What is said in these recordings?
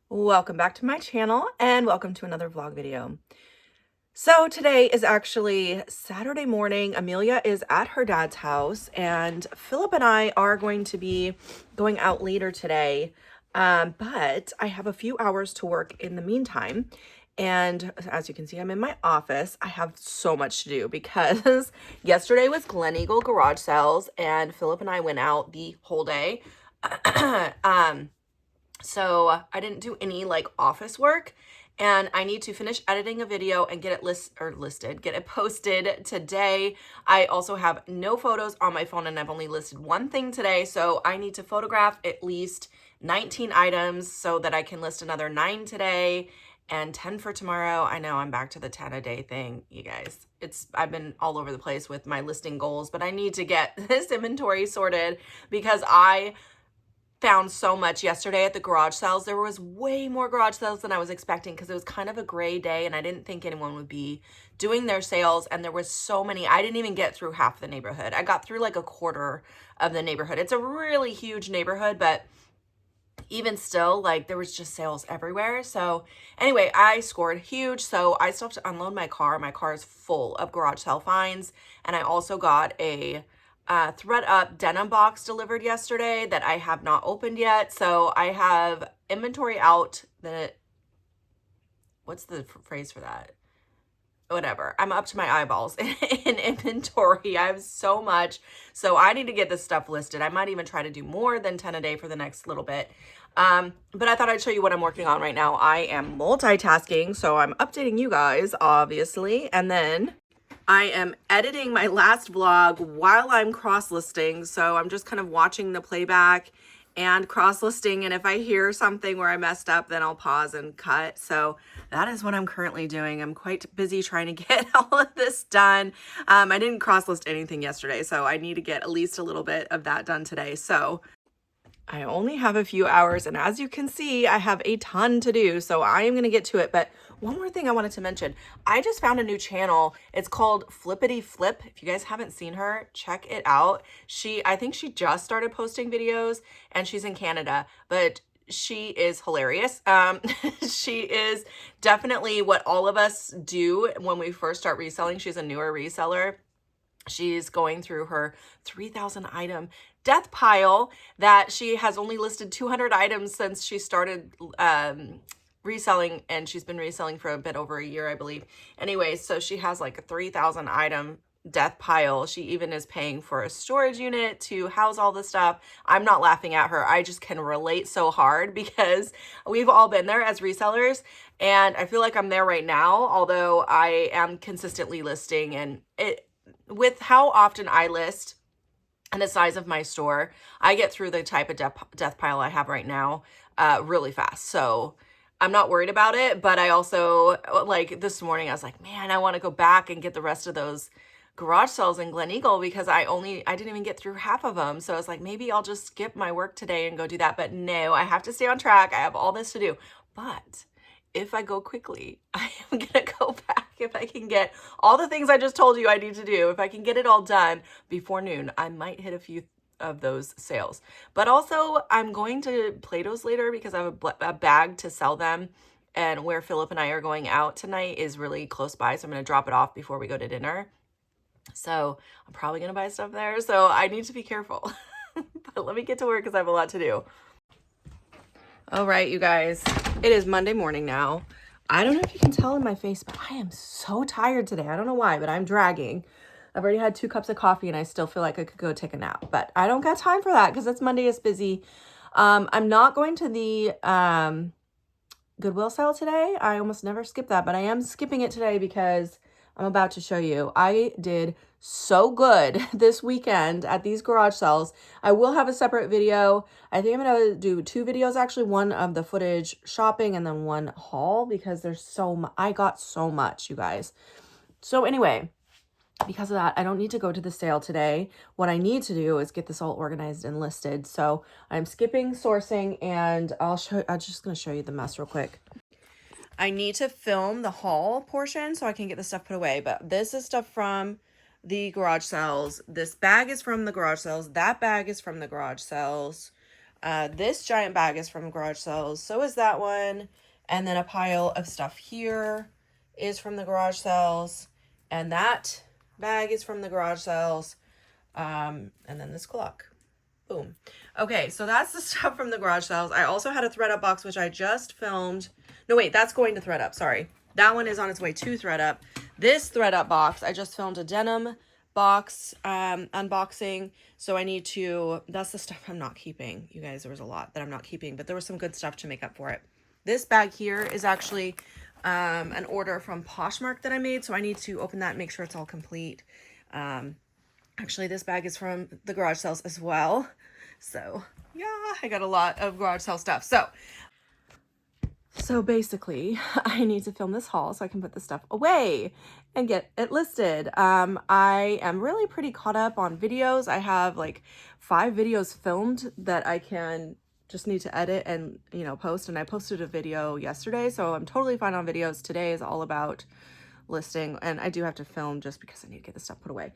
Welcome back to my channel and welcome to another vlog video. So today is actually Saturday morning. Amelia is at her dad's house and Philip and I are going to be going out later today. But I have a few hours to work in the meantime. And as you can see, I'm in my office. I have so much to do because yesterday was Glen Eagle garage sales and Philip and I went out the whole day. So I didn't do any like office work, and I need to finish editing a video and get it get it posted today. I also have no photos on my phone and I've only listed one thing today. So I need to photograph at least 19 items so that I can list another 9 today and 10 for tomorrow. I know I'm back to the 10 a day thing, you guys. I've been all over the place with my listing goals, but I need to get this inventory sorted because I found so much yesterday at the garage sales. There was way more garage sales than I was expecting because it was kind of a gray day and I didn't think anyone would be doing their sales, and there was so many. I didn't even get through half the neighborhood. I got through like a quarter of the neighborhood. It's a really huge neighborhood, but even still, like, there was just sales everywhere. So anyway, I scored huge. So I still have to unload my car. My car is full of garage sale finds, and I also got a thread up denim box delivered yesterday that I have not opened yet. So I have inventory out that, what's the phrase for that? Whatever. I'm up to my eyeballs in inventory. I have so much. So I need to get this stuff listed. I might even try to do more than 10 a day for the next little bit. But I thought I'd show you what I'm working on right now. I am multitasking, so I'm updating you guys, obviously. And then I am editing my last vlog while I'm cross-listing, so I'm just kind of watching the playback and cross-listing, and if I hear something where I messed up, then I'll pause and cut. So that is what I'm currently doing. I'm quite busy trying to get all of this done. I didn't cross-list anything yesterday, so I need to get at least a little bit of that done today. So I only have a few hours, and as you can see, I have a ton to do, so I am going to get to it. But one more thing I wanted to mention, I just found a new channel. It's called Flippity Flip. If you guys haven't seen her, check it out. I think she just started posting videos, and she's in Canada, but she is hilarious. She is definitely what all of us do when we first start reselling. She's a newer reseller. She's going through her 3,000 item death pile that she has only listed 200 items since she started reselling, and she's been reselling for a bit over a year, I believe. Anyway, so she has like a 3,000 item death pile. She even is paying for a storage unit to house all the stuff. I'm not laughing at her. I just can relate so hard because we've all been there as resellers, and I feel like I'm there right now, although I am consistently listing, and with how often I list and the size of my store, I get through the type of death pile I have right now really fast. So I'm not worried about it, but I also, like this morning, I was like, man, I want to go back and get the rest of those garage sales in Glen Eagle because I didn't even get through half of them. So I was like, maybe I'll just skip my work today and go do that. But no, I have to stay on track. I have all this to do. But if I go quickly, I am going to go back. If I can get all the things I just told you I need to do, if I can get it all done before noon, I might hit a few of those sales. But also, I'm going to Plato's later because I have a bag to sell them. And where Philip and I are going out tonight is really close by. So I'm going to drop it off before we go to dinner. So I'm probably going to buy stuff there. So I need to be careful. But let me get to work because I have a lot to do. All right, you guys, it is Monday morning now. I don't know if you can tell in my face, but I am so tired today. I don't know why, but I'm dragging. I've already had 2 cups of coffee and I still feel like I could go take a nap, but I don't got time for that because it's Monday. It's busy. I'm not going to the Goodwill sale today. I almost never skip that, but I am skipping it today because I'm about to show you. I did so good this weekend at these garage sales. I will have a separate video. I think I'm going to do 2 videos, actually, one of the footage shopping and then one haul because there's I got so much, you guys. So anyway, because of that, I don't need to go to the sale today. What I need to do is get this all organized and listed. So I'm skipping sourcing, and I'm just going to show you the mess real quick. I need to film the haul portion so I can get the stuff put away, but this is stuff from the garage sales. This bag is from the garage sales. That bag is from the garage sales. This giant bag is from garage sales. So is that one. And then a pile of stuff here is from the garage sales. And that bag is from the garage sales. And then this clock. Boom. Okay, so that's the stuff from the garage sales. I also had a ThredUp box, which I just filmed. No, wait, that's going to ThredUp. Sorry. That one is on its way to ThredUp. This ThredUp box, I just filmed a denim box unboxing. So I need to, that's the stuff I'm not keeping. You guys, there was a lot that I'm not keeping, but there was some good stuff to make up for it. This bag here is actually an order from Poshmark that I made. So I need to open that and make sure it's all complete. Actually, this bag is from the garage sales as well. So yeah, I got a lot of garage sale stuff. So basically, I need to film this haul so I can put this stuff away and get it listed. I am really pretty caught up on videos. I have like 5 videos filmed that I just need to edit and, post. And I posted a video yesterday, so I'm totally fine on videos. Today is all about listing, and I do have to film just because I need to get this stuff put away.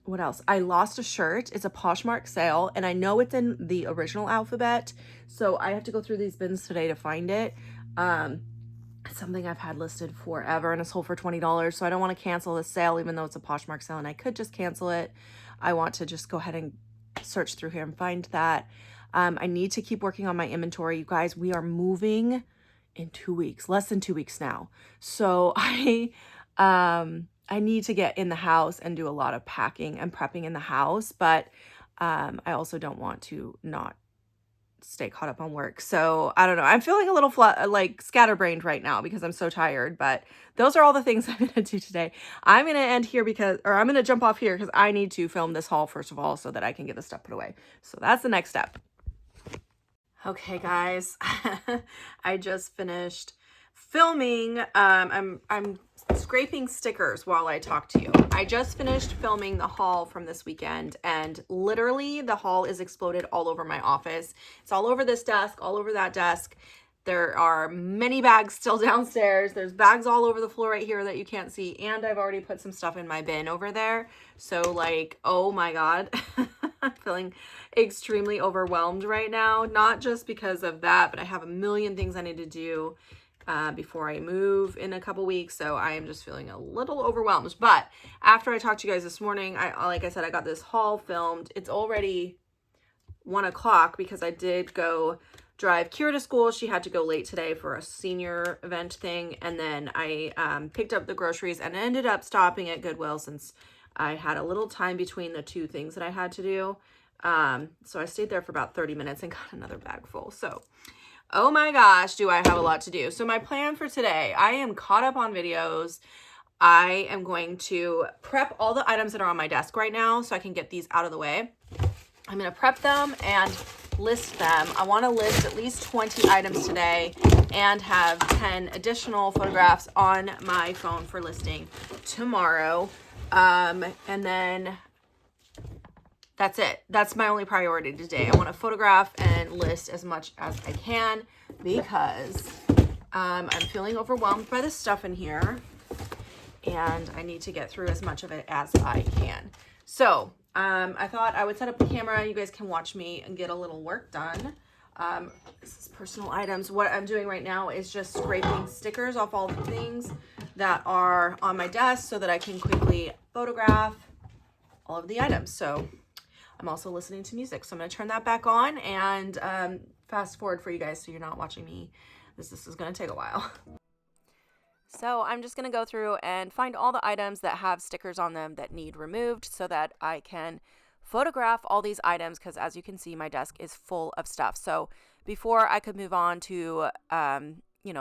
What else? I lost a shirt. It's a Poshmark sale, and I know it's in the original alphabet, so I have to go through these bins today to find it. It's something I've had listed forever, and it's sold for $20, so I don't want to cancel this sale even though it's a Poshmark sale, and I could just cancel it. I want to just go ahead and search through here and find that. I need to keep working on my inventory. You guys, we are moving in 2 weeks, less than 2 weeks now. So I need to get in the house and do a lot of packing and prepping in the house, but I also don't want to not stay caught up on work. So I don't know. I'm feeling a little scatterbrained right now because I'm so tired, but those are all the things I'm going to do today. I'm going to end here I'm going to jump off here because I need to film this haul first of all so that I can get the stuff put away. So that's the next step. Okay, guys, I just finished filming. I'm scraping stickers while I talk to you. I just finished filming the haul from this weekend, and literally the haul is exploded all over my office. It's all over this desk, all over that desk. There are many bags still downstairs. There's bags all over the floor right here that you can't see, and I've already put some stuff in my bin over there. So like, oh my God, I'm feeling extremely overwhelmed right now. Not just because of that, but I have a million things I need to do before I move in a couple weeks. So I am just feeling a little overwhelmed. But after I talked to you guys this morning, like I said, I got this haul filmed. It's already 1 o'clock because I did go drive Kira to school. She had to go late today for a senior event thing. And then I picked up the groceries and ended up stopping at Goodwill since I had a little time between the 2 things that I had to do. So I stayed there for about 30 minutes and got another bag full. So oh my gosh, do I have a lot to do. So my plan for today, I am caught up on videos. I am going to prep all the items that are on my desk right now so I can get these out of the way. I'm going to prep them and list them. I want to list at least 20 items today and have 10 additional photographs on my phone for listing tomorrow. And then that's it. That's my only priority today. I want to photograph and list as much as I can because I'm feeling overwhelmed by the stuff in here and I need to get through as much of it as I can. So I thought I would set up the camera. You guys can watch me and get a little work done. This is personal items. What I'm doing right now is just scraping stickers off all the things that are on my desk so that I can quickly photograph all of the items. So I'm also listening to music. So I'm going to turn that back on and fast forward for you guys so you're not watching me. This is going to take a while. So I'm just going to go through and find all the items that have stickers on them that need removed so that I can photograph all these items because as you can see, my desk is full of stuff. So before I could move on to,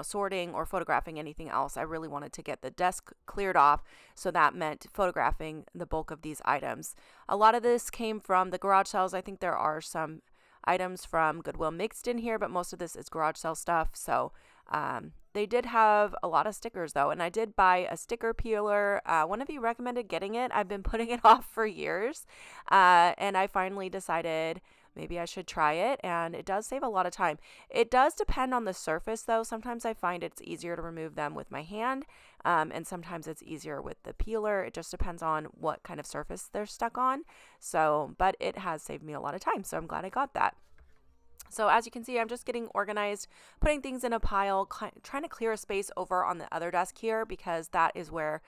sorting or photographing anything else, I really wanted to get the desk cleared off. So that meant photographing the bulk of these items. A lot of this came from the garage sales. I think there are some items from Goodwill mixed in here, but most of this is garage sale stuff. So they did have a lot of stickers though, and I did buy a sticker peeler. One of you recommended getting it. I've been putting it off for years, and I finally decided maybe I should try it, and it does save a lot of time. It does depend on the surface though. Sometimes I find it's easier to remove them with my hand, and sometimes it's easier with the peeler. It just depends on what kind of surface they're stuck on. So, but it has saved me a lot of time, so I'm glad I got that. So as you can see, I'm just getting organized, putting things in a pile, trying to clear a space over on the other desk here because that is where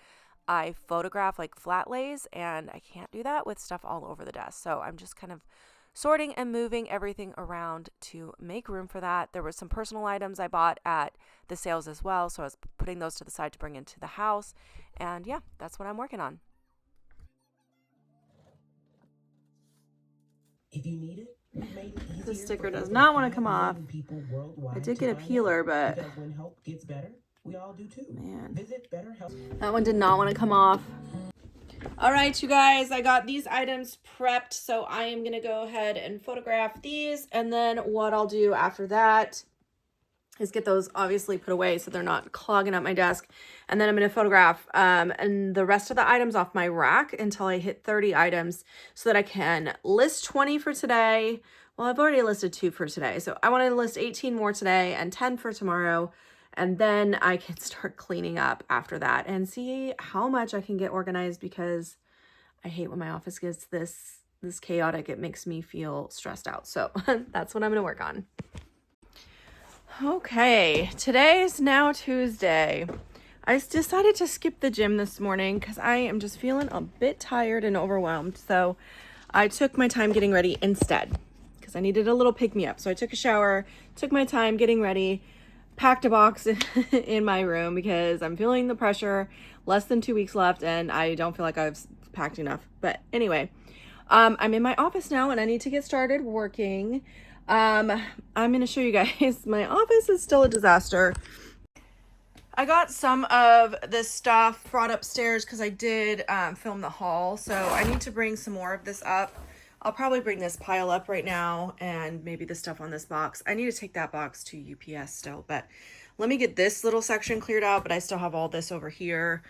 I photograph like flat lays, and I can't do that with stuff all over the desk. So I'm just kind of sorting and moving everything around to make room for that. There were some personal items I bought at the sales as well, so I was putting those to the side to bring into the house. And yeah, that's what I'm working on. If you need it, we've made it easier. The sticker does not want to come off. I did get a peeler, but because when help gets better, we all do too. Man, Visit BetterHelp. that one did not want to come off. All right, you guys, I got these items prepped, so I am going to go ahead and photograph these, and then what I'll do after that is get those obviously put away so they're not clogging up my desk, and then I'm going to photograph and the rest of the items off my rack until I hit 30 items so that I can list 20 for today. Well, I've already listed 2 for today, so I want to list 18 more today and 10 for tomorrow. And then I can start cleaning up after that and see how much I can get organized, because I hate when my office gets this chaotic. It makes me feel stressed out. So that's what I'm going to work on. Okay, today's now Tuesday. I decided to skip the gym this morning because I am just feeling a bit tired and overwhelmed. So I took my time getting ready instead because I needed a little pick-me-up. So I took a shower, took my time getting ready, packed a box in my room because I'm feeling the pressure. Less than 2 weeks left and I don't feel like I've packed enough. But anyway, I'm in my office now and I need to get started working. I'm going to show you guys. My office is still a disaster. I got some of this stuff brought upstairs because I did film the haul. So I need to bring some more of this up. I'll probably bring this pile up right now and maybe the stuff on this box. I need to take that box to UPS still, but let me get this little section cleared out, but I still have all this over here.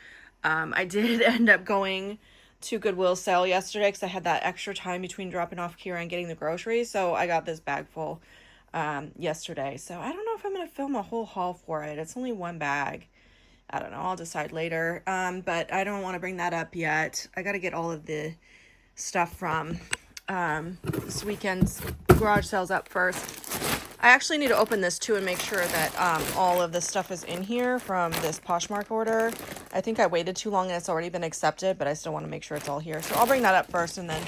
I did end up going to Goodwill sale yesterday because I had that extra time between dropping off Kira and getting the groceries. So I got this bag full yesterday. So I don't know if I'm going to film a whole haul for it. It's only one bag. I don't know. I'll decide later. But I don't want to bring that up yet. I got to get all of the stuff from this weekend's garage sales up first. I actually need to open this too and make sure that all of this stuff is in here from this Poshmark order. I think I waited too long and it's already been accepted, but I still want to make sure it's all here. So I'll bring that up first and then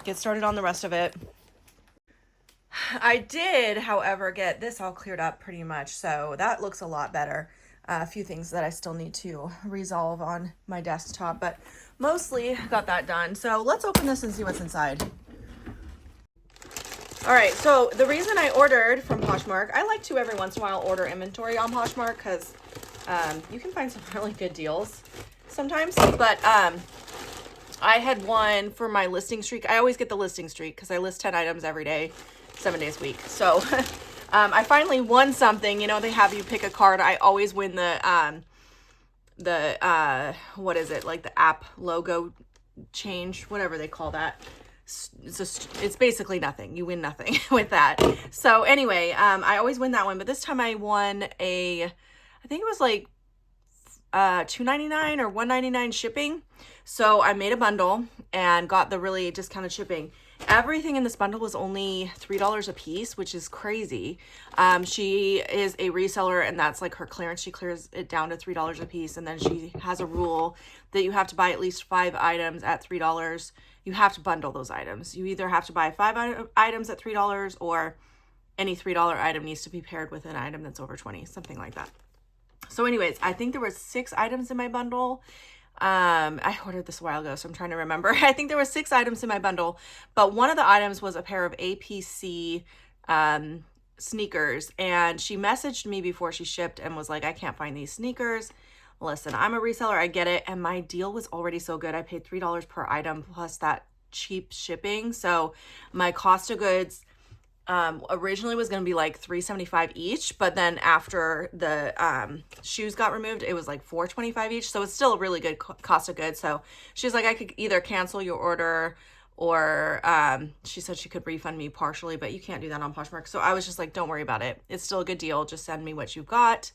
get started on the rest of it. I did, however, get this all cleared up pretty much, so that looks a lot better. A few things that I still need to resolve on my desktop, but mostly got that done. So let's open this and see what's inside. All right, so the reason I ordered from Poshmark, I like to every once in a while order inventory on Poshmark because you can find some really good deals sometimes. But I had one for my listing streak. I always get the listing streak because I list 10 items every day, 7 days a week. So I finally won something. You know, they have you pick a card. I always win the what is it, like the app logo change, whatever they call that. It's basically nothing. You win nothing with that. So anyway, I always win that one, but this time I won I think it was like $2.99 or $1.99 shipping. So I made a bundle and got the really discounted shipping. Everything in this bundle was only $3 a piece, which is crazy. She is a reseller and that's like her clearance. She clears it down to $3 a piece. And then she has a rule that you have to buy at least 5 items at $3. You have to bundle those items. You either have to buy 5 items at $3 or any $3 item needs to be paired with an item that's over 20, something like that. So anyways, I think there were 6 items in my bundle. I ordered this a while ago, so I'm trying to remember. I think there were 6 items in my bundle, but one of the items was a pair of APC sneakers, and she messaged me before she shipped and was like, I can't find these sneakers. Listen, I'm a reseller, I get it, and my deal was already so good. I paid $3 per item plus that cheap shipping, so my cost of goods originally was going to be like $3.75 each, but then after the shoes got removed, it was like $4.25 each. So it's still a really good cost of goods. So she was like, I could either cancel your order or she said she could refund me partially, but you can't do that on Poshmark. So I was just like, don't worry about it. It's still a good deal. Just send me what you've got.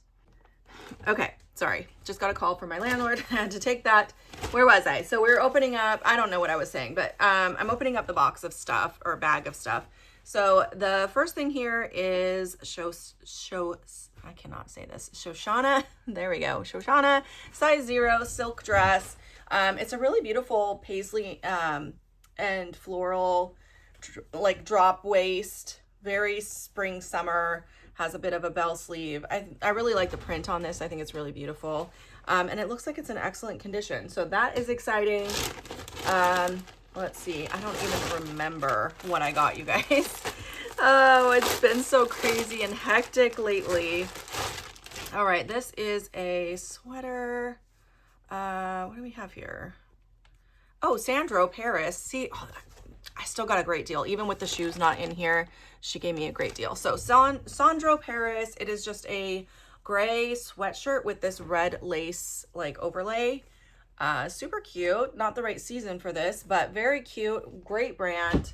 Okay, sorry. Just got a call from my landlord. I had to take that. Where was I? So we were opening up, I don't know what I was saying, but I'm opening up the box of stuff or bag of stuff. So the first thing here is I cannot say this. Shoshana, there we go. Shoshana, size 0, silk dress. It's a really beautiful paisley and floral, like drop waist, very spring summer, has a bit of a bell sleeve. I really like the print on this. I think it's really beautiful. And it looks like it's in excellent condition. So that is exciting. Let's see. I don't even remember what I got, you guys. Oh, it's been so crazy and hectic lately. All right, this is a sweater. What do we have here? Oh, Sandro Paris. See, oh, I still got a great deal. Even with the shoes not in here, she gave me a great deal. So Sandro Paris, it is just a gray sweatshirt with this red lace like overlay. Super cute. Not the right season for this, but very cute. Great brand.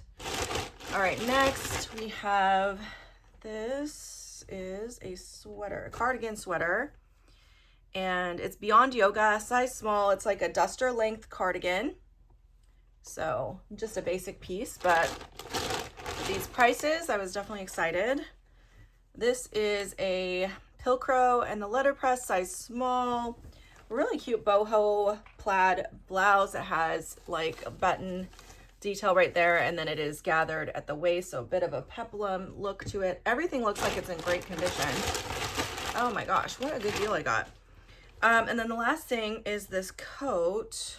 All right, next we have, this is a sweater, a cardigan sweater, and it's Beyond Yoga, size small. It's like a duster length cardigan. So just a basic piece, but these prices, I was definitely excited. This is a Pilcrow and the letterpress, size small. Really cute boho plaid blouse that has like a button detail right there, and then it is gathered at the waist, so a bit of a peplum look to it. Everything looks like it's in great condition. Oh my gosh, what a good deal I got. And then the last thing is this coat.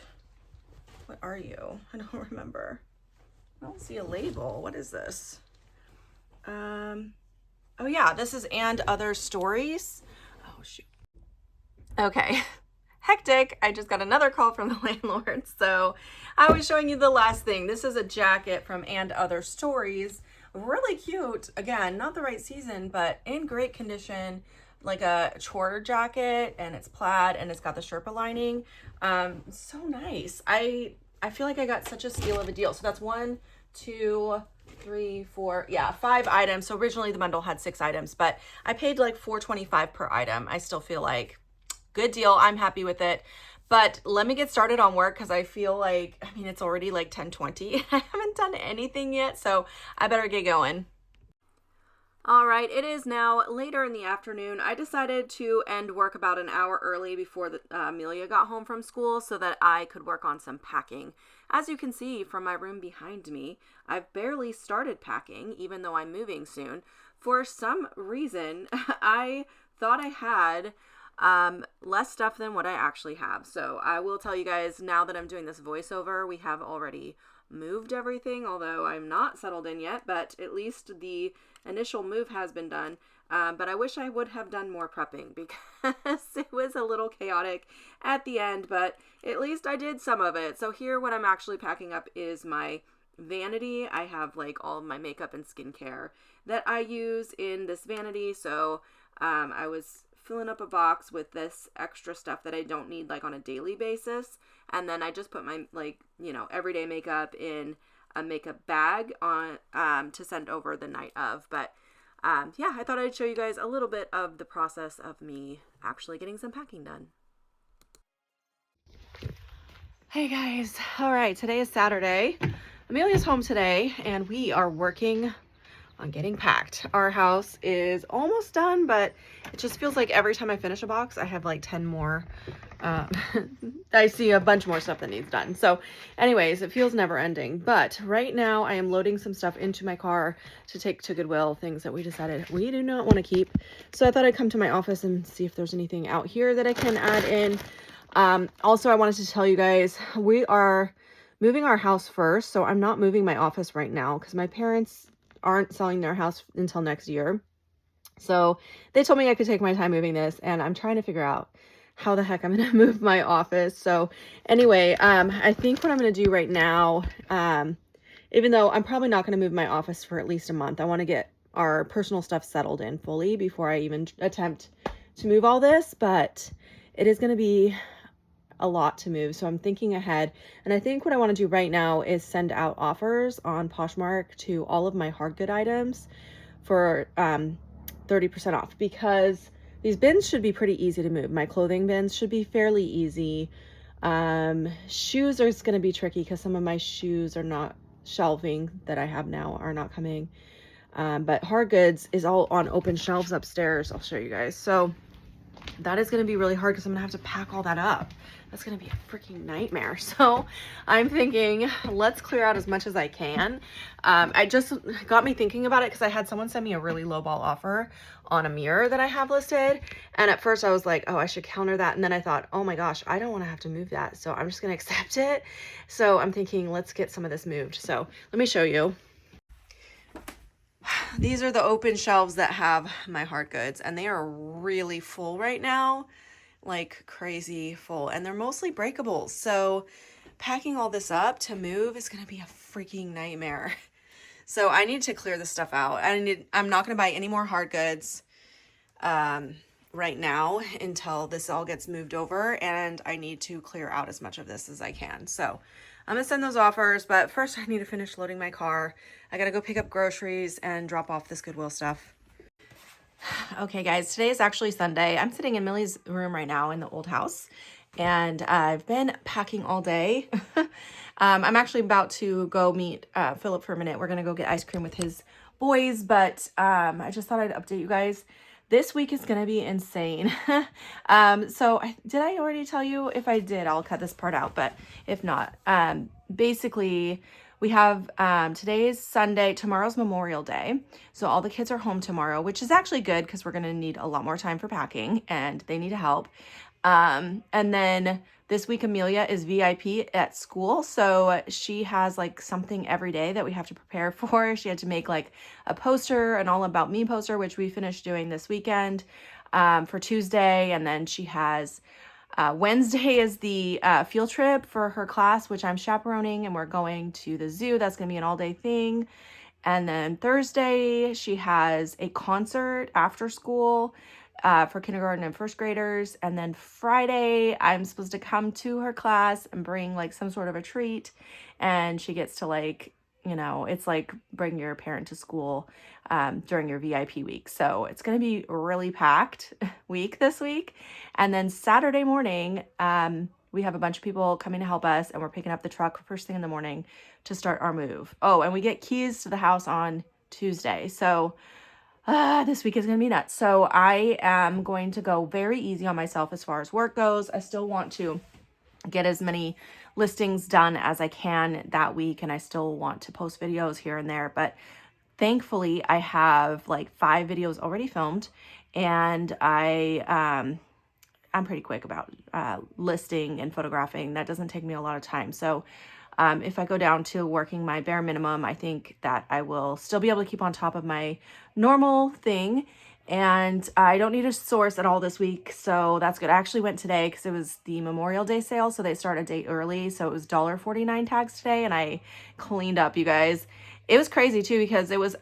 What are you? I don't remember. I don't see a label. What is this? Oh yeah, this is And Other Stories. Oh shoot. Okay. Hectic. I just got another call from the landlord. So I was showing you the last thing. This is a jacket from And Other Stories. Really cute. Again, not the right season, but in great condition, like a chore jacket, and it's plaid and it's got the Sherpa lining. So nice. I feel like I got such a steal of a deal. So that's 1, 2, 3, 4, yeah, 5 items. So originally the bundle had 6 items, but I paid like $4.25 per item. I still feel like good deal. I'm happy with it. But let me get started on work because I feel like, I mean, it's already like 10:20. I haven't done anything yet, so I better get going. All right, it is now later in the afternoon. I decided to end work about an hour early before Amelia got home from school so that I could work on some packing. As you can see from my room behind me, I've barely started packing, even though I'm moving soon. For some reason, I thought I had less stuff than what I actually have. So I will tell you guys, now that I'm doing this voiceover, we have already moved everything, although I'm not settled in yet, but at least the initial move has been done. But I wish I would have done more prepping because it was a little chaotic at the end, but at least I did some of it. So here, what I'm actually packing up is my vanity. I have like all of my makeup and skincare that I use in this vanity. So I was filling up a box with this extra stuff that I don't need like on a daily basis. And then I just put my like, everyday makeup in a makeup bag on to send over the night of. But yeah, I thought I'd show you guys a little bit of the process of me actually getting some packing done. Hey guys. All right, today is Saturday. Amelia's home today and we are working on getting packed. Our house is almost done, but it just feels like every time I finish a box, I have like 10 more. I see a bunch more stuff that needs done. So anyways, it feels never ending. But right now I am loading some stuff into my car to take to Goodwill, things that we decided we do not want to keep. So I thought I'd come to my office and see if there's anything out here that I can add in. Also, I wanted to tell you guys, we are moving our house first. So I'm not moving my office right now because my parents aren't selling their house until next year. So they told me I could take my time moving this, and I'm trying to figure out how the heck I'm going to move my office. So anyway, I think what I'm going to do right now, even though I'm probably not going to move my office for at least a month, I want to get our personal stuff settled in fully before I even attempt to move all this, but it is going to be a lot to move. So I'm thinking ahead, and I think what I want to do right now is send out offers on Poshmark to all of my hard good items for 30% off, because these bins should be pretty easy to move. My clothing bins should be fairly easy. Shoes are going to be tricky because some of my shoes are not, shelving that I have now are not coming. But hard goods is all on open shelves upstairs. I'll show you guys. So that is going to be really hard because I'm going to have to pack all that up. That's going to be a freaking nightmare. So I'm thinking, let's clear out as much as I can. I just got me thinking about it because I had someone send me a really low ball offer on a mirror that I have listed. And at first I was like, oh, I should counter that. And then I thought, oh my gosh, I don't want to have to move that. So I'm just going to accept it. So I'm thinking, let's get some of this moved. So let me show you. These are the open shelves that have my hard goods, and they are really full right now, like crazy full, and they're mostly breakables. So packing all this up to move is going to be a freaking nightmare. So I need to clear this stuff out. I'm not going to buy any more hard goods right now until this all gets moved over, and I need to clear out as much of this as I can. So I'm gonna send those offers, but first I need to finish loading my car. I gotta go pick up groceries and drop off this Goodwill stuff. Okay guys, today is actually Sunday. I'm sitting in Millie's room right now in the old house, and I've been packing all day. I'm actually about to go meet Philip for a minute. We're gonna go get ice cream with his boys, but I just thought I'd update you guys. This week is gonna be insane. So did I already tell you? If I did, I'll cut this part out, but if not, basically we have, today is Sunday, tomorrow's Memorial Day. So all the kids are home tomorrow, which is actually good because we're gonna need a lot more time for packing and they need help. And then this week Amelia is VIP at school, so she has like something every day that we have to prepare for. She had to make like a poster, an all about me poster, which we finished doing this weekend for Tuesday. And then she has Wednesday is the field trip for her class, which I'm chaperoning, and we're going to the zoo. That's gonna be an all-day thing. And then Thursday she has a concert after school for kindergarten and first graders. And then Friday, I'm supposed to come to her class and bring like some sort of a treat. And she gets to like, you know, it's like bring your parent to school during your VIP week. So it's going to be a really packed week this week. And then Saturday morning, we have a bunch of people coming to help us, and we're picking up the truck first thing in the morning to start our move. Oh, and we get keys to the house on Tuesday. So this week is going to be nuts. So I am going to go very easy on myself as far as work goes. I still want to get as many listings done as I can that week, and I still want to post videos here and there. But thankfully, I have like 5 videos already filmed, and I'm pretty quick about listing and photographing. That doesn't take me a lot of time. So if I go down to working my bare minimum, I think that I will still be able to keep on top of my normal thing. And I don't need a source at all this week, so that's good. I actually went today because it was the Memorial Day sale, so they start a day early. So it was $1.49 tags today, and I cleaned up, you guys. It was crazy too because it was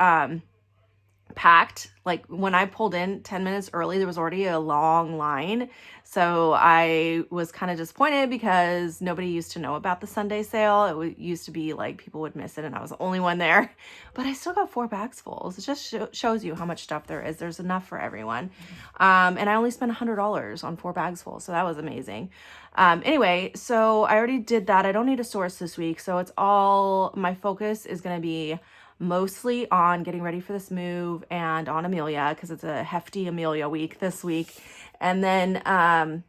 packed. Like when I pulled in 10 minutes early, there was already a long line. So I was kind of disappointed because nobody used to know about the Sunday sale. It used to be like people would miss it and I was the only one there, but I still got 4 bags full. It just shows you how much stuff there is. There's enough for everyone. And I only spent $100 on 4 bags full. So that was amazing. Anyway, so I already did that. I don't need a source this week. So it's all, my focus is going to be mostly on getting ready for this move and on Amelia because it's a hefty Amelia week this week. And then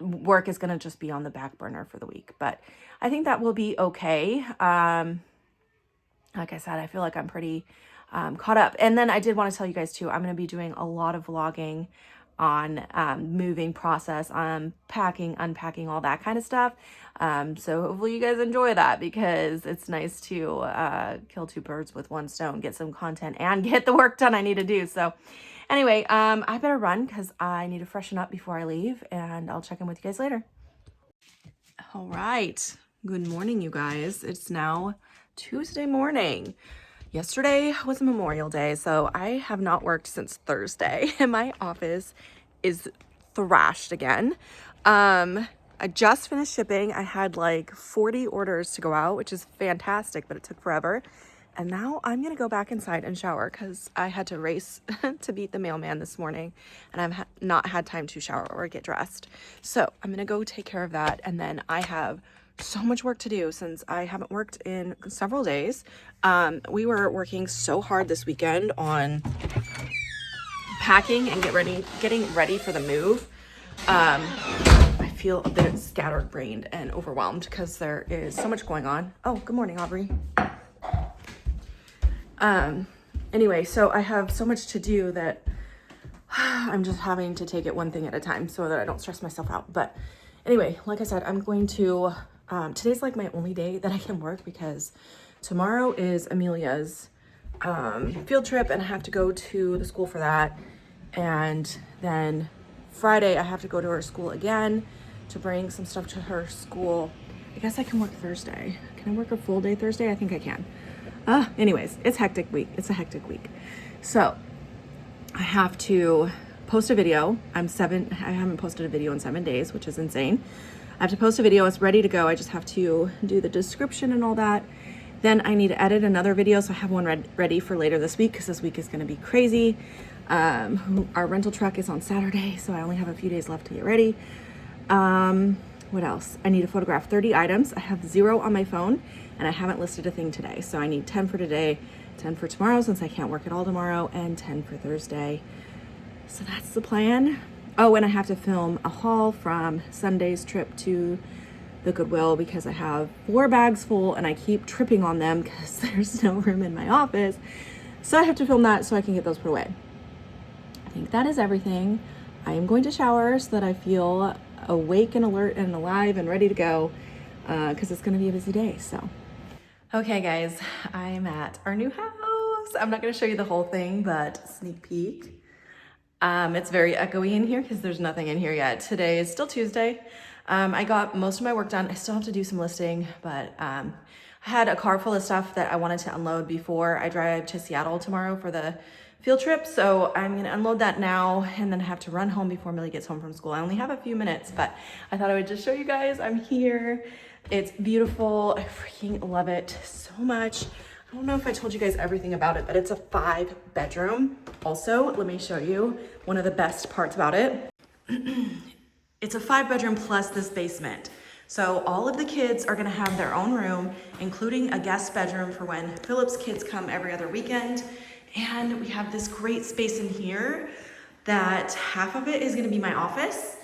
work is going to just be on the back burner for the week. But I think that will be okay. Like I said, I feel like I'm pretty caught up. And then I did want to tell you guys too, I'm going to be doing a lot of vlogging on moving process, packing, unpacking, all that kind of stuff. So hopefully you guys enjoy that because it's nice to kill 2 birds with 1 stone, get some content and get the work done I need to do. So anyway, I better run because I need to freshen up before I leave, and I'll check in with you guys later. All right. Good morning, you guys. It's now Tuesday morning. Yesterday was Memorial Day, so I have not worked since Thursday, and my office is thrashed again. I just finished shipping. I had like 40 orders to go out, which is fantastic, but it took forever. And now I'm gonna go back inside and shower because I had to race to beat the mailman this morning, and I've not had time to shower or get dressed. So I'm gonna go take care of that, and then I have so much work to do since I haven't worked in several days. We were working so hard this weekend on packing and getting ready for the move. I feel a bit scattered-brained and overwhelmed because there is so much going on. Oh, good morning, Aubrey. Anyway, so I have so much to do that I'm just having to take it one thing at a time so that I don't stress myself out. But anyway, like I said, I'm going to, today's like my only day that I can work because tomorrow is Amelia's field trip and I have to go to the school for that. And then Friday I have to go to her school again to bring some stuff to her school. I guess I can work Thursday. Can I work a full day Thursday? I think I can. Anyways, it's hectic week. It's a hectic week. So I have to post a video. I haven't posted a video in 7 days, which is insane. I have to post a video. It's ready to go. I just have to do the description and all that. Then I need to edit another video. So I have one ready for later this week because this week is going to be crazy. Our rental truck is on Saturday, so I only have a few days left to get ready. What else? I need to photograph 30 items. I have 0 on my phone and I haven't listed a thing today. So I need 10 for today, 10 for tomorrow since I can't work at all tomorrow, and 10 for Thursday. So that's the plan. Oh, and I have to film a haul from Sunday's trip to the Goodwill because I have 4 bags full and I keep tripping on them because there's no room in my office. So I have to film that so I can get those put away. I think that is everything. I am going to shower so that I feel awake and alert and alive and ready to go because it's going to be a busy day. So, okay guys, I'm at our new house. I'm not going to show you the whole thing, but sneak peek. It's very echoey in here because there's nothing in here yet. Today is still Tuesday. I got most of my work done. I still have to do some listing, but I had a car full of stuff that I wanted to unload before I drive to Seattle tomorrow for the field trip. So I'm going to unload that now and then I have to run home before Millie gets home from school. I only have a few minutes, but I thought I would just show you guys. I'm here. It's beautiful. I freaking love it so much. I don't know if I told you guys everything about it, but it's a 5-bedroom. Also, let me show you one of the best parts about it. It's a 5-bedroom plus this basement. So all of the kids are gonna have their own room, including a guest bedroom for when Philip's kids come every other weekend. And we have this great space in here that half of it is gonna be my office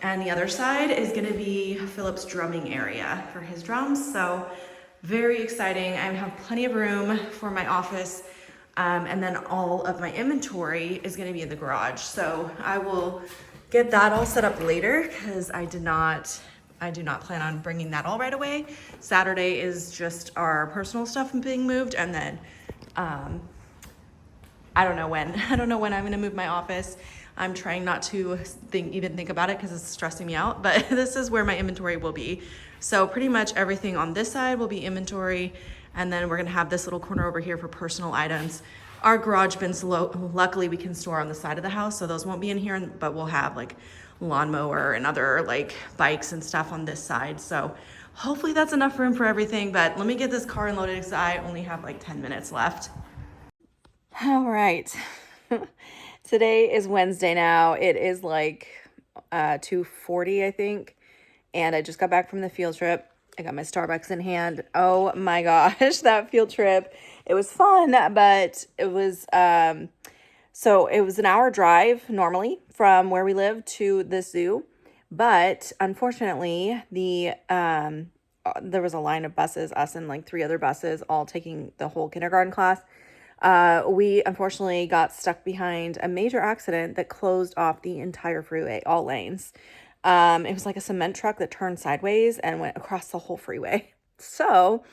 and the other side is gonna be Philip's drumming area for his drums. So very exciting. I have plenty of room for my office. And then all of my inventory is gonna be in the garage. So I will get that all set up later because I do not plan on bringing that all right away. Saturday is just our personal stuff being moved, and then I don't know when I'm gonna move my office. I'm trying not to even think about it because it's stressing me out, but this is where my inventory will be. So pretty much everything on this side will be inventory, and then we're gonna have this little corner over here for personal items. Our garage bins, luckily we can store on the side of the house, so those won't be in here, but we'll have like lawnmower and other like bikes and stuff on this side. So hopefully that's enough room for everything, but let me get this car unloaded because I only have like 10 minutes left. All right. Today is Wednesday now. It is like 2:40, I think. And I just got back from the field trip. I got my Starbucks in hand. Oh my gosh, that field trip. It was fun, but it was, so it was an hour drive normally from where we live to the zoo. But unfortunately, there was a line of buses, us and like 3 other buses, all taking the whole kindergarten class. We unfortunately got stuck behind a major accident that closed off the entire freeway, all lanes. It was like a cement truck that turned sideways and went across the whole freeway. So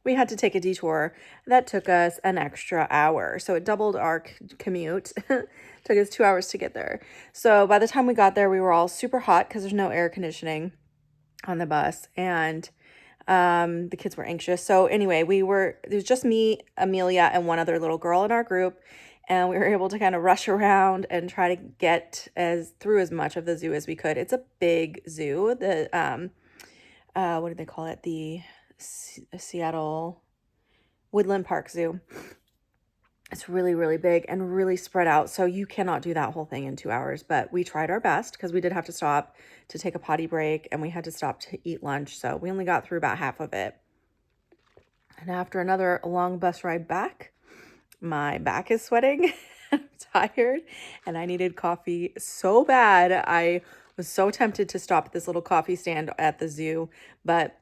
we had to take a detour that took us an extra hour. So it doubled our commute. Took us 2 hours to get there. So by the time we got there, we were all super hot because there's no air conditioning on the bus. And the kids were anxious. So anyway, it was just me, Amelia, and one other little girl in our group. And we were able to kind of rush around and try to get through as much of the zoo as we could. It's a big zoo. What do they call it? The Seattle Woodland Park Zoo. It's really, really big and really spread out. So you cannot do that whole thing in 2 hours, but we tried our best because we did have to stop to take a potty break and we had to stop to eat lunch. So we only got through about half of it. And after another long bus ride back, my back is sweating. I'm tired and I needed coffee so bad. I was so tempted to stop at this little coffee stand at the zoo, but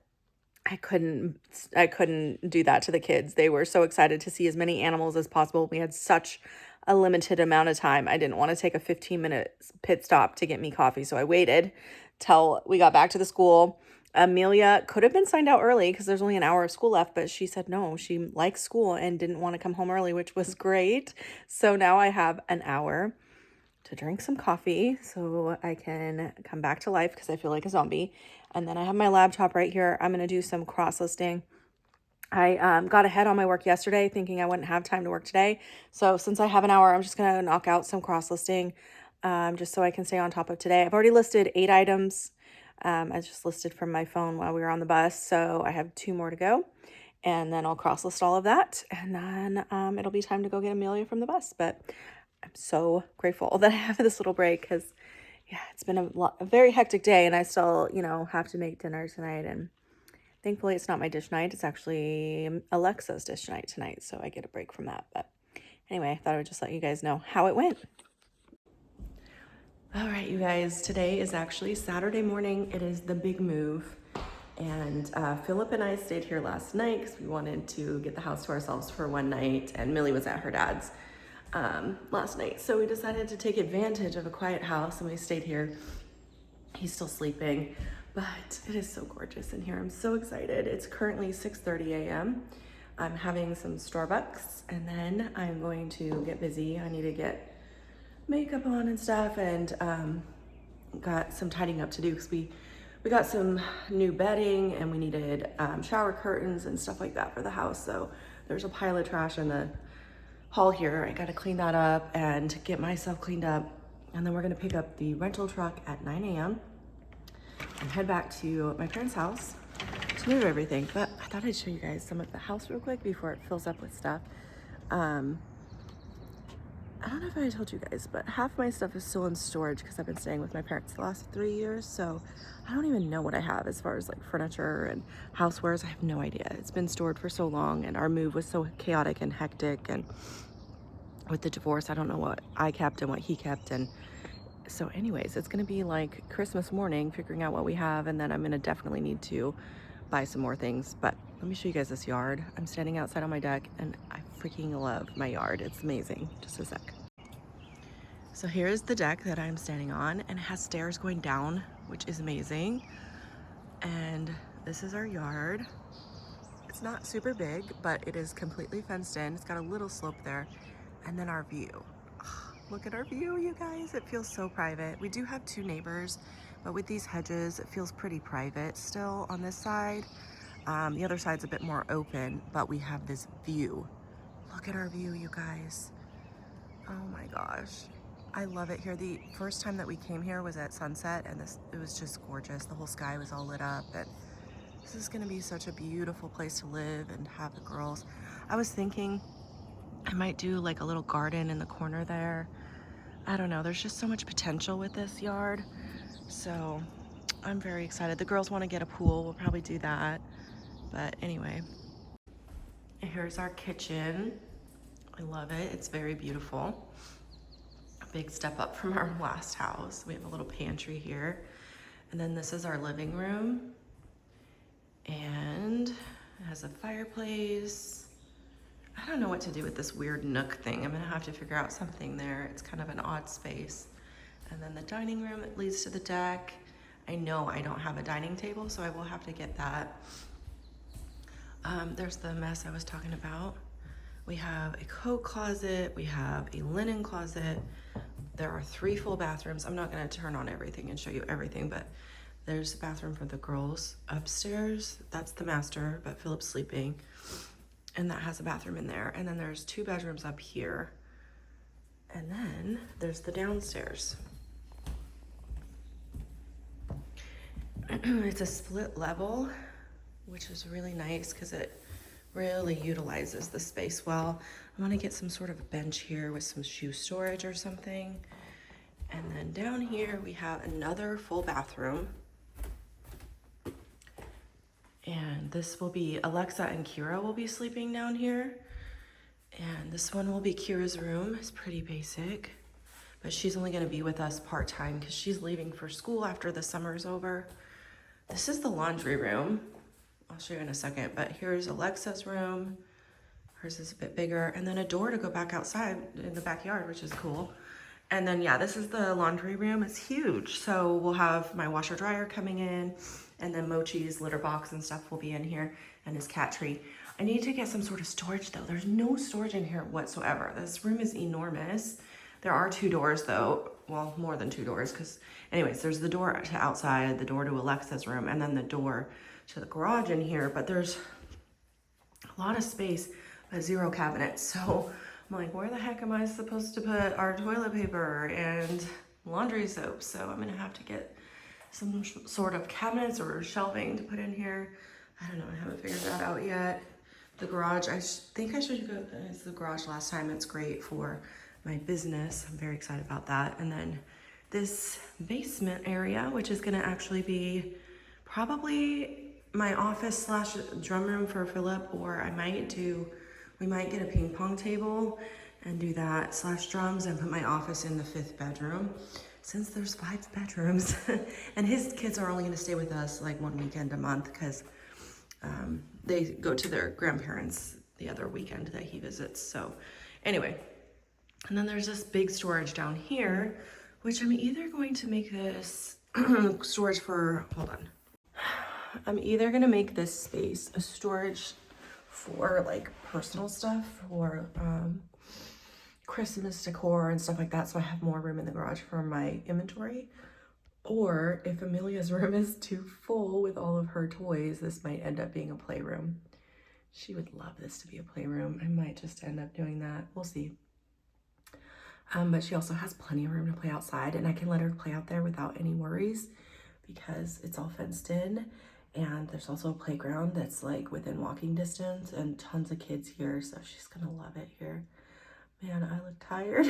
I couldn't do that to the kids. They were so excited to see as many animals as possible. We had such a limited amount of time. I didn't want to take a 15-minute pit stop to get me coffee, so I waited till we got back to the school. Amelia could have been signed out early because there's only an hour of school left, but she said no, she likes school and didn't want to come home early, which was great. So now I have an hour to drink some coffee so I can come back to life because I feel like a zombie. And then I have my laptop right here. I'm going to do some cross listing. I got ahead on my work yesterday thinking I wouldn't have time to work today. So since I have an hour, I'm just going to knock out some cross listing just so I can stay on top of today. I've already listed 8 items. I just listed from my phone while we were on the bus. So I have 2 more to go. And then I'll cross list all of that. And then it'll be time to go get Amelia from the bus. But I'm so grateful that I have this little break because, yeah, it's been a very hectic day and I still, have to make dinner tonight. And thankfully it's not my dish night. It's actually Alexa's dish night tonight. So I get a break from that. But anyway, I thought I would just let you guys know how it went. All right, you guys, today is actually Saturday morning. It is the big move. And Philip and I stayed here last night because we wanted to get the house to ourselves for one night. And Millie was at her dad's last night. So we decided to take advantage of a quiet house and we stayed here. He's still sleeping, but it is so gorgeous in here. I'm so excited. It's currently 6:30 a.m. I'm having some Starbucks and then I'm going to get busy. I need to get makeup on and stuff and got some tidying up to do because we got some new bedding and we needed shower curtains and stuff like that for the house. So there's a pile of trash in the hall here. I gotta clean that up and get myself cleaned up. And then we're gonna pick up the rental truck at 9 a.m. and head back to my parents' house to move everything. But I thought I'd show you guys some of the house real quick before it fills up with stuff. I don't know if I told you guys, but half my stuff is still in storage because I've been staying with my parents the last 3 years. So I don't even know what I have as far as like furniture and housewares. I have no idea. It's been stored for so long and our move was so chaotic and hectic. And with the divorce, I don't know what I kept and what he kept. And so anyways, it's going to be like Christmas morning figuring out what we have. And then I'm going to definitely need to buy some more things. But let me show you guys this yard. I'm standing outside on my deck and I freaking love my yard. It's amazing. Just a sec. So here's the deck that I'm standing on and it has stairs going down, which is amazing. And this is our yard. It's not super big, but it is completely fenced in. It's got a little slope there. And then our view. Oh, look at our view, you guys. It feels so private. We do have 2 neighbors, but with these hedges, it feels pretty private still on this side. The other side's a bit more open, but we have this view. Look at our view, you guys. Oh my gosh. I love it here. The first time that we came here was at sunset and it was just gorgeous. The whole sky was all lit up and this is gonna be such a beautiful place to live and have the girls. I was thinking I might do like a little garden in the corner there. I don't know, there's just so much potential with this yard. So I'm very excited. The girls wanna get a pool, we'll probably do that. But anyway, here's our kitchen. I love it, it's very beautiful. Big step up from our last house. We have a little pantry here. And then this is our living room. And it has a fireplace. I don't know what to do with this weird nook thing. I'm gonna have to figure out something there. It's kind of an odd space. And then the dining room that leads to the deck. I know I don't have a dining table, so I will have to get that. There's the mess I was talking about. We have a coat closet, we have a linen closet. There are 3 full bathrooms. I'm not gonna turn on everything and show you everything, but there's a bathroom for the girls upstairs. That's the master, but Philip's sleeping. And that has a bathroom in there. And then there's 2 bedrooms up here. And then there's the downstairs. It's a split level, which is really nice because it really utilizes the space well. I'm gonna get some sort of bench here with some shoe storage or something. And then down here we have another full bathroom. And this will be, Alexa and Kira will be sleeping down here. And this one will be Kira's room. It's pretty basic, but she's only gonna be with us part-time because she's leaving for school after the summer's over. This is the laundry room. I'll show you in a second, but here's Alexa's room. Hers is a bit bigger, and then a door to go back outside in the backyard, which is cool. And then, yeah, this is the laundry room. It's huge. So we'll have my washer dryer coming in, and then Mochi's litter box and stuff will be in here, and his cat tree. I need to get some sort of storage though. There's no storage in here whatsoever. This room is enormous. There are 2 doors though. Well, more than 2 doors, because anyways, there's the door to outside, the door to Alexa's room, and then the door to the garage in here. But there's a lot of space, but 0 cabinets. So I'm like, where the heck am I supposed to put our toilet paper and laundry soap? So I'm gonna have to get some sort of cabinets or shelving to put in here. I don't know, I haven't figured that out yet. The garage, I think I showed you guys the garage last time. It's great for my business. I'm very excited about that. And then this basement area, which is gonna actually be probably my office slash drum room for Philip, or we might get a ping pong table and do that slash drums and put my office in the 5th bedroom, since there's 5 bedrooms. And his kids are only gonna stay with us like 1 weekend a month because they go to their grandparents the other weekend that he visits. So anyway, and then there's this big storage down here, which I'm either going to make this storage for, hold on. I'm either gonna make this space a storage for like personal stuff, or Christmas decor and stuff like that, so I have more room in the garage for my inventory. Or if Amelia's room is too full with all of her toys, this might end up being a playroom. She would love this to be a playroom. I might just end up doing that. We'll see. But she also has plenty of room to play outside, and I can let her play out there without any worries because it's all fenced in. And there's also a playground that's like within walking distance, and tons of kids here, so she's gonna love it here. Man, I look tired.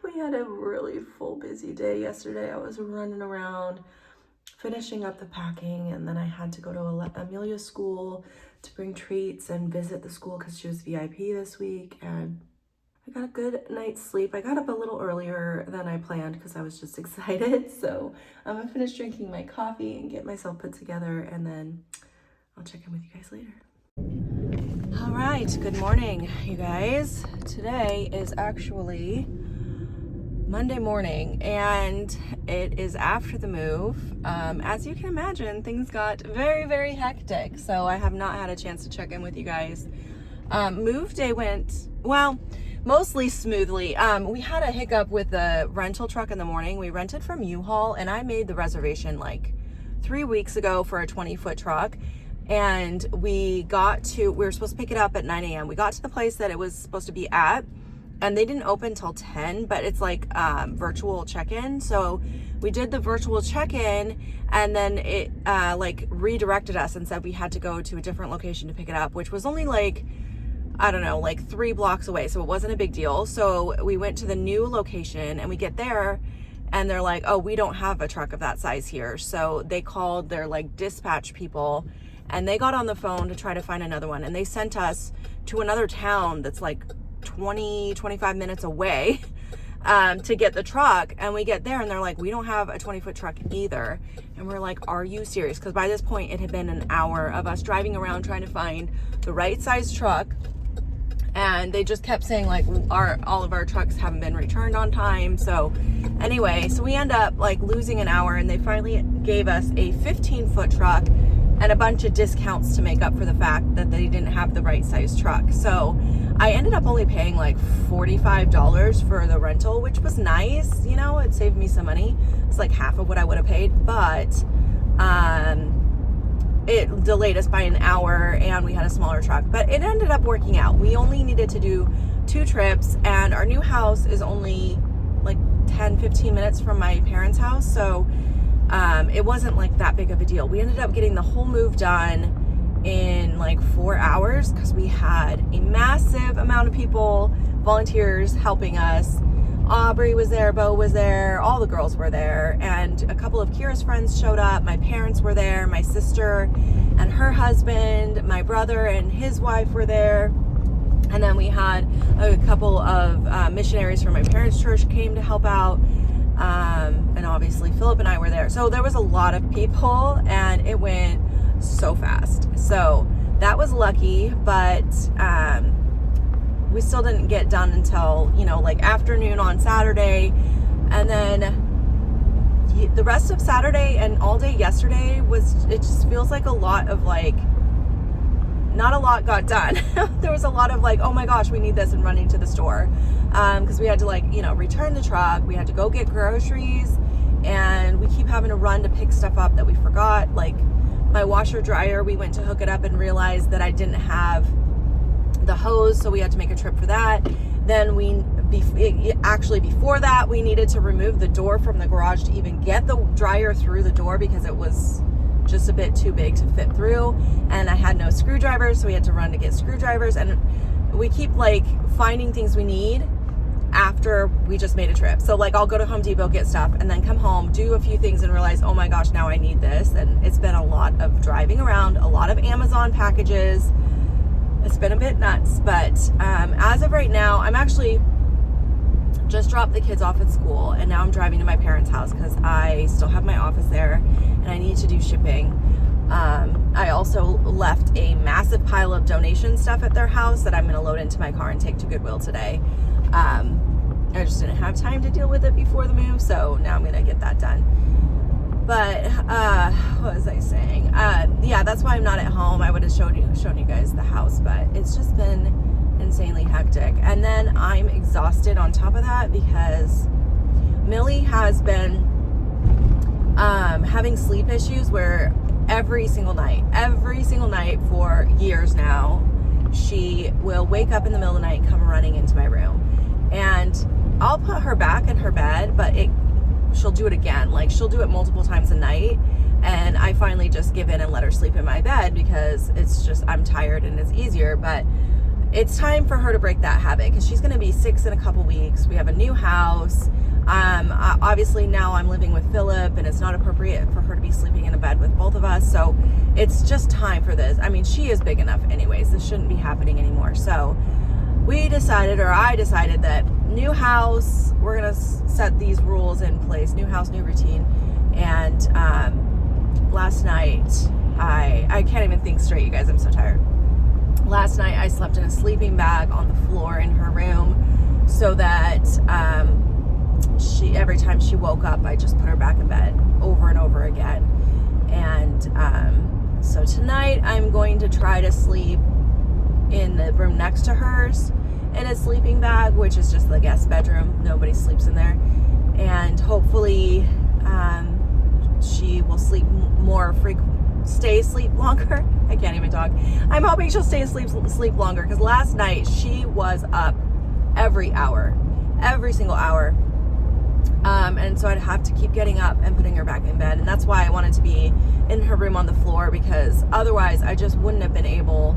We had a really full, busy day yesterday. I was running around, finishing up the packing, and then I had to go to Amelia's school to bring treats and visit the school because she was VIP this week, and I got a good night's sleep. I got up a little earlier than I planned because I was just excited. So I'm gonna finish drinking my coffee and get myself put together, and then I'll check in with you guys later. All right, good morning, you guys. Today is actually Monday morning, and it is after the move. As you can imagine, things got very, very hectic, so I have not had a chance to check in with you guys. Move day went, well, mostly smoothly. We had a hiccup with the rental truck in the morning. We rented from U-Haul, and I made the reservation like 3 weeks ago for a 20-foot truck. And we were supposed to pick it up at 9 a.m. We got to the place that it was supposed to be at, and they didn't open till 10, but it's like virtual check-in. So we did the virtual check-in, and then it like redirected us and said we had to go to a different location to pick it up, which was only like, I don't know, like 3 blocks away. So it wasn't a big deal. So we went to the new location, and we get there, and they're like, oh, we don't have a truck of that size here. So they called their like dispatch people, and they got on the phone to try to find another one. And they sent us to another town that's like 25 minutes away to get the truck. And we get there, and they're like, we don't have a 20-foot truck either. And we're like, are you serious? Because by this point, it had been an hour of us driving around trying to find the right size truck. And they just kept saying like all of our trucks haven't been returned on time. So anyway, so we end up like losing an hour, and they finally gave us a 15-foot truck and a bunch of discounts to make up for the fact that they didn't have the right size truck. So I ended up only paying like $45 for the rental, which was nice. You know, it saved me some money. It's like half of what I would have paid, but it delayed us by an hour, and we had a smaller truck, but it ended up working out. We only needed to do 2 trips, and our new house is only like 10-15 minutes from my parents' house. So it wasn't like that big of a deal. We ended up getting the whole move done in like 4 hours because we had a massive amount of people, volunteers helping us. Aubrey was there, Bo was there, all the girls were there, and a couple of Kira's friends showed up. My parents were there, my sister and her husband, my brother and his wife were there, and then we had a couple of missionaries from my parents' church came to help out, and obviously Philip and I were there. So there was a lot of people, and it went so fast. So that was lucky, but we still didn't get done until, you know, like afternoon on Saturday. And then the rest of Saturday and all day yesterday it just feels like a lot of like, not a lot got done. There was a lot of like, oh my gosh, we need this, and running to the store. Because we had to like, you know, return the truck. We had to go get groceries, and we keep having to run to pick stuff up that we forgot. Like my washer dryer, we went to hook it up and realized that I didn't have the hose, so we had to make a trip for that. Then actually before that, we needed to remove the door from the garage to even get the dryer through the door because it was just a bit too big to fit through, and I had no screwdrivers, so we had to run to get screwdrivers. And we keep like finding things we need after we just made a trip. So like I'll go to Home Depot, get stuff, and then come home, do a few things, and realize, oh my gosh, now I need this. And it's been a lot of driving around, a lot of Amazon packages. It's been a bit nuts, but as of right now, I'm actually just dropped the kids off at school, and now I'm driving to my parents' house because I still have my office there and I need to do shipping. I also left a massive pile of donation stuff at their house that I'm going to load into my car and take to Goodwill today. I just didn't have time to deal with it before the move, so now I'm going to get that done. But what was I saying? Yeah, that's why I'm not at home. I would have shown you guys the house, but it's just been insanely hectic. And then I'm exhausted on top of that because Millie has been having sleep issues where every single night for years now, she will wake up in the middle of the night and come running into my room. And I'll put her back in her bed, but she'll do it again. Like she'll do it multiple times a night, and I finally just give in and let her sleep in my bed because it's just, I'm tired and it's easier. But it's time for her to break that habit because she's going to be 6 in a couple weeks. We have a new house. Obviously now I'm living with Philip, and it's not appropriate for her to be sleeping in a bed with both of us. So it's just time for this. I mean, she is big enough anyways. This shouldn't be happening anymore. So I decided that new house, we're going to set these rules in place. New house, new routine. And last night, I can't even think straight, you guys. I'm so tired. Last night, I slept in a sleeping bag on the floor in her room so that every time she woke up, I just put her back in bed over and over again. And so tonight, I'm going to try to sleep in the room next to hers in a sleeping bag, which is just the guest bedroom. Nobody sleeps in there. And hopefully she will sleep stay asleep longer. I can't even talk. I'm hoping she'll stay asleep longer because last night she was up every single hour. And so I'd have to keep getting up and putting her back in bed. And that's why I wanted to be in her room on the floor, because otherwise I just wouldn't have been able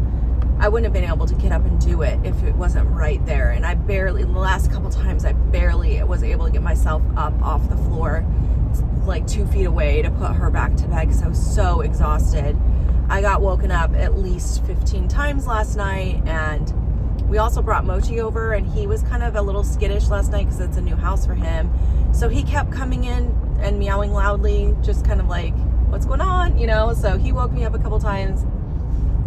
to get up and do it if it wasn't right there. And the last couple times, I barely was able to get myself up off the floor like 2 feet away to put her back to bed because I was so exhausted. I got woken up at least 15 times last night, and we also brought Mochi over, and he was kind of a little skittish last night because it's a new house for him. So he kept coming in and meowing loudly, just kind of like, what's going on, you know? So he woke me up a couple times.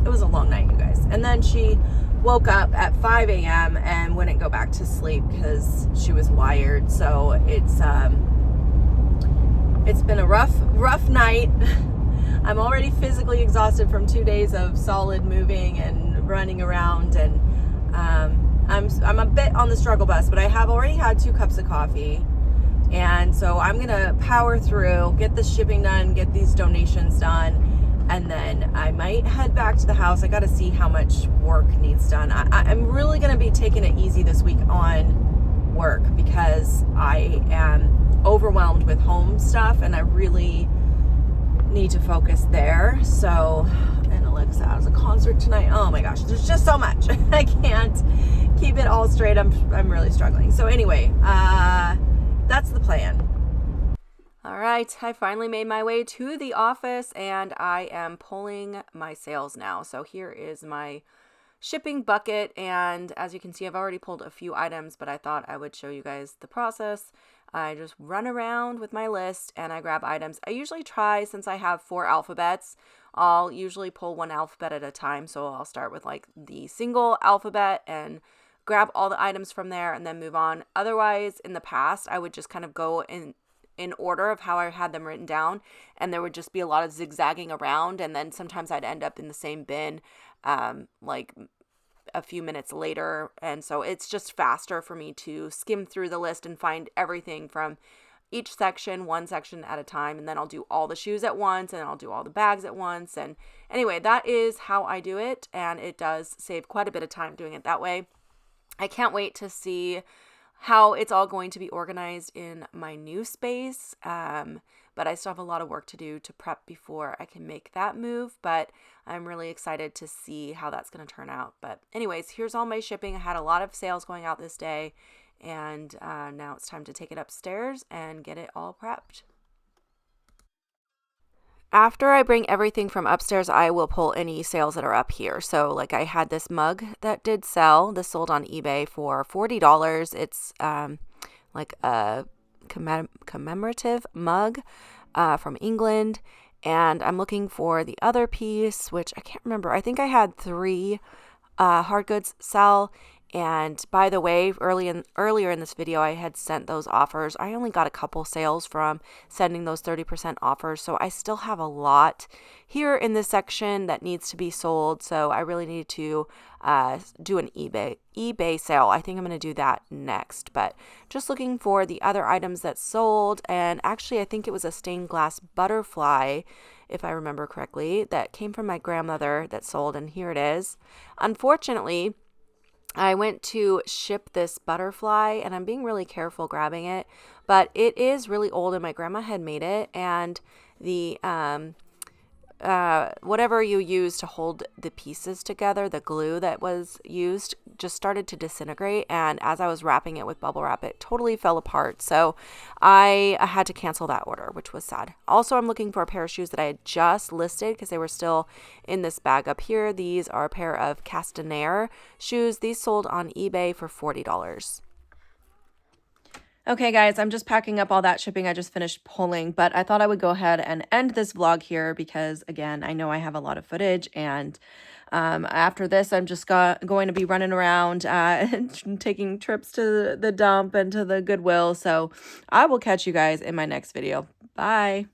It was a long night, you guys. And then she woke up at 5 a.m. and wouldn't go back to sleep because she was wired. So it's been a rough night. I'm already physically exhausted from 2 days of solid moving and running around, and I'm a bit on the struggle bus, but I have already had 2 cups of coffee, and so I'm gonna power through, get the shipping done, get these donations done, and then I might head back to the house. I gotta see how much work needs done. I'm really gonna be taking it easy this week on work because I am overwhelmed with home stuff, and I really need to focus there. So, and Alexa. It's a concert tonight. Oh my gosh, there's just so much. I can't keep it all straight. I'm really struggling. So anyway, that's the plan. All right, I finally made my way to the office and I am pulling my sales now. So here is my shipping bucket, and as you can see, I've already pulled a few items, but I thought I would show you guys the process. I just run around with my list and I grab items. I usually try, since I have 4 alphabets, I'll usually pull 1 alphabet at a time. So I'll start with like the single alphabet and grab all the items from there and then move on. Otherwise, in the past, I would just kind of go in order of how I had them written down, and there would just be a lot of zigzagging around, and then sometimes I'd end up in the same bin like a few minutes later. And so it's just faster for me to skim through the list and find everything from each section, one section at a time, and then I'll do all the shoes at once, and I'll do all the bags at once. And anyway, that is how I do it, and it does save quite a bit of time doing it that way. I can't wait to see how it's all going to be organized in my new space. But I still have a lot of work to do to prep before I can make that move. But I'm really excited to see how that's going to turn out. But anyways, here's all my shipping. I had a lot of sales going out this day. And now it's time to take it upstairs and get it all prepped. After I bring everything from upstairs, I will pull any sales that are up here. So like I had this mug that did sell. This sold on eBay for $40. It's like a commemorative mug from England. And I'm looking for the other piece, which I can't remember. I think I had 3 hard goods sell. And by the way, earlier in this video, I had sent those offers. I only got a couple sales from sending those 30% offers. So I still have a lot here in this section that needs to be sold. So I really need to do an eBay sale. I think I'm going to do that next. But just looking for the other items that sold. And actually, I think it was a stained glass butterfly, if I remember correctly, that came from my grandmother that sold. And here it is. Unfortunately, I went to ship this butterfly and I'm being really careful grabbing it, but it is really old and my grandma had made it, and the whatever you use to hold the pieces together, the glue that was used, just started to disintegrate, and as I was wrapping it with bubble wrap, it totally fell apart. So I had to cancel that order, which was sad. Also, I'm looking for a pair of shoes that I had just listed because they were still in this bag up here. These are a pair of Castaner shoes. These sold on eBay for $40. Okay, guys, I'm just packing up all that shipping I just finished pulling, but I thought I would go ahead and end this vlog here because, again, I know I have a lot of footage, and after this, I'm just going to be running around and taking trips to the dump and to the Goodwill, so I will catch you guys in my next video. Bye!